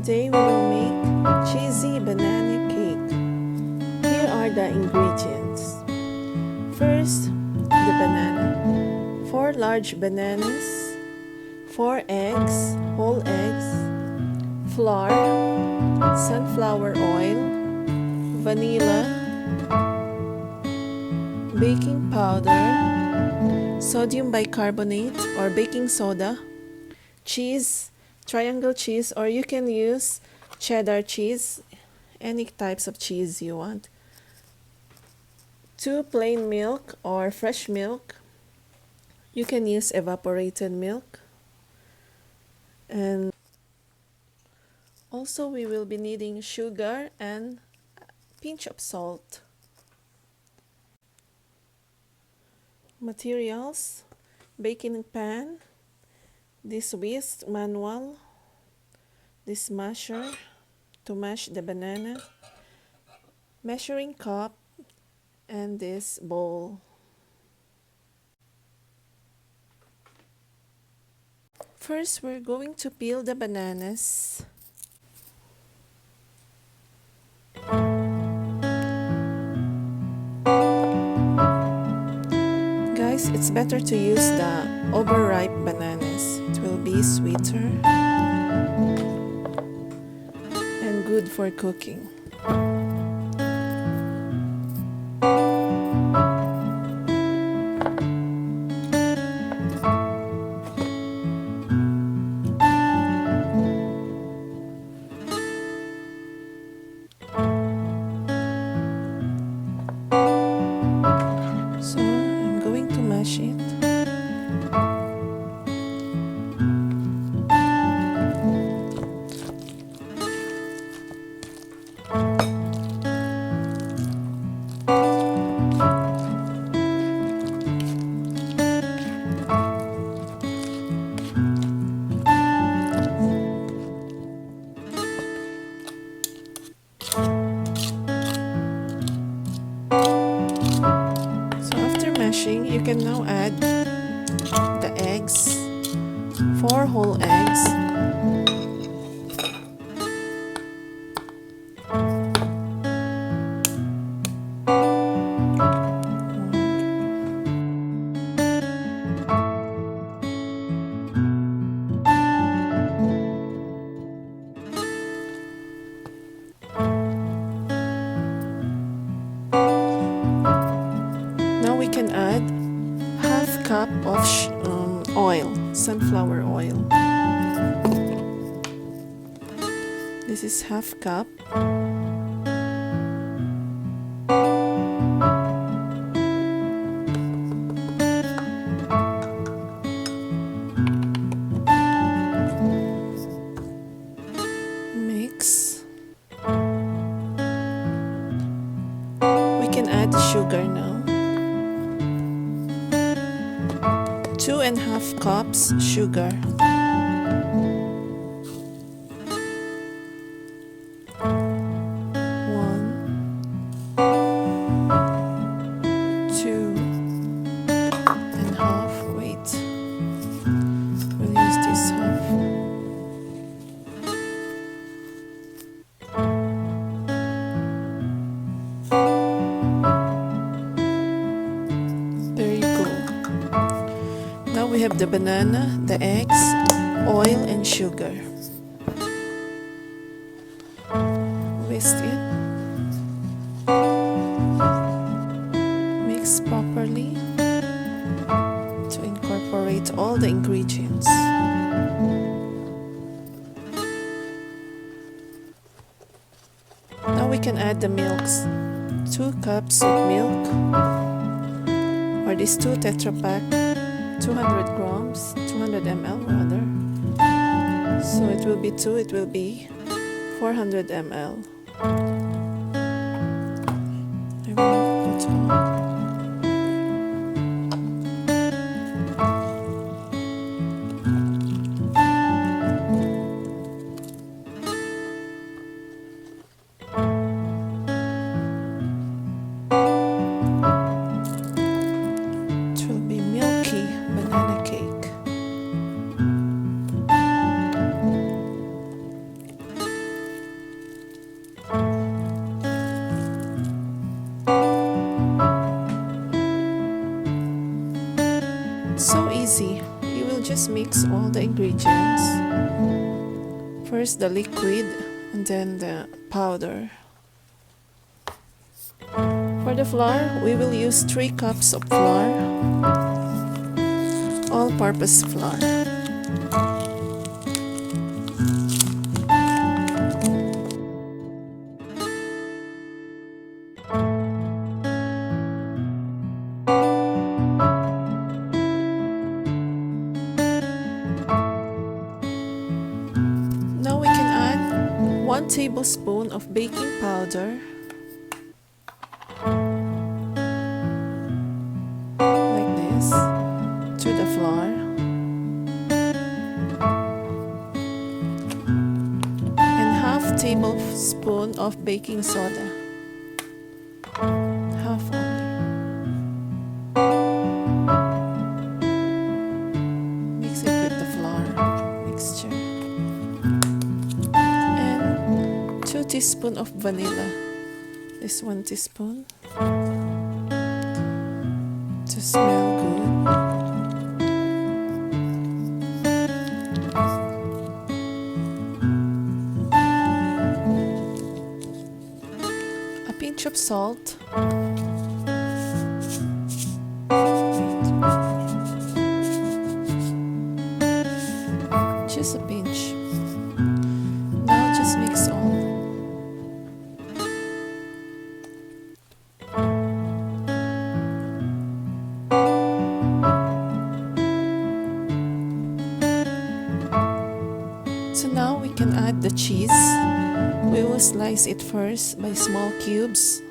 Today we will make cheesy banana cake. Here are the ingredients. First, the banana. 4 large bananas, 4 eggs, whole eggs, flour, sunflower oil, vanilla, baking powder, sodium bicarbonate or baking soda, cheese, triangle cheese, or you can use cheddar cheese, any types of cheese you want, 2 plain milk or fresh milk, you can use evaporated milk, and also we will be needing sugar and a pinch of salt. Materials: baking pan, this whisk manual, this masher to mash the banana, measuring cup, and this bowl. First, we're going to peel the bananas. Guys, it's better to use the overripe bananas. It will be sweeter and good for cooking. So I'm going to mash it. So after mashing, you can now add the eggs, 4 whole eggs, now we can add half cup of oil, sunflower oil. This is half cup. Mix. We can add the sugar now. 2.5 cups sugar. 1, 2.5. Wait. We'll use this half. There you go. Now we have the banana, the eggs, oil, and sugar. Whisk it. Mix properly to incorporate all the ingredients. Now we can add the milks. 2 cups of milk, or this 2 Tetra Pak, 200 grams, 200 ml rather. So it will be 2, it will be 400 ml. I will put on. It will be milky banana cake. just mix all the ingredients. First the liquid and then the powder. For the flour, we will use 3 cups of flour, all-purpose flour. Now we can add 1 tablespoon of baking powder, like this, to the flour, and half tablespoon of baking soda, half only. Mix it with the flour mixture. 2 teaspoons of vanilla. This 1 teaspoon to smell good. A pinch of salt. Just a pinch. Now just mix all. So now we can add the cheese. We will slice it first by small cubes.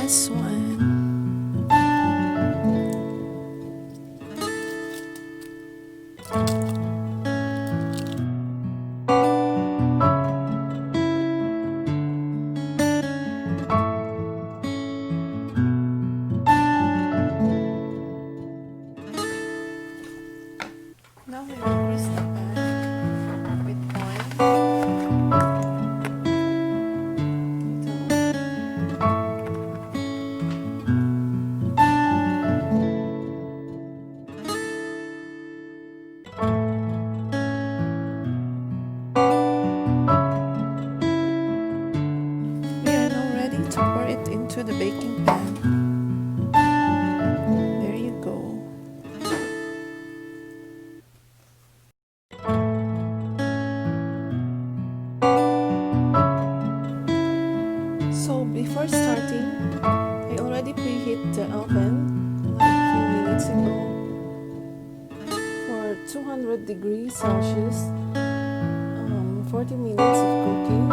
This one. Now we will grease the pan with to pour it into the baking pan. There you go. So before starting, I already preheat the oven like a few minutes ago for 200 degrees Celsius, 40 minutes of cooking.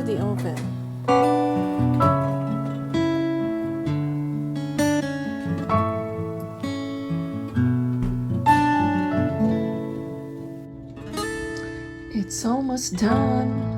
The oven. It's almost done.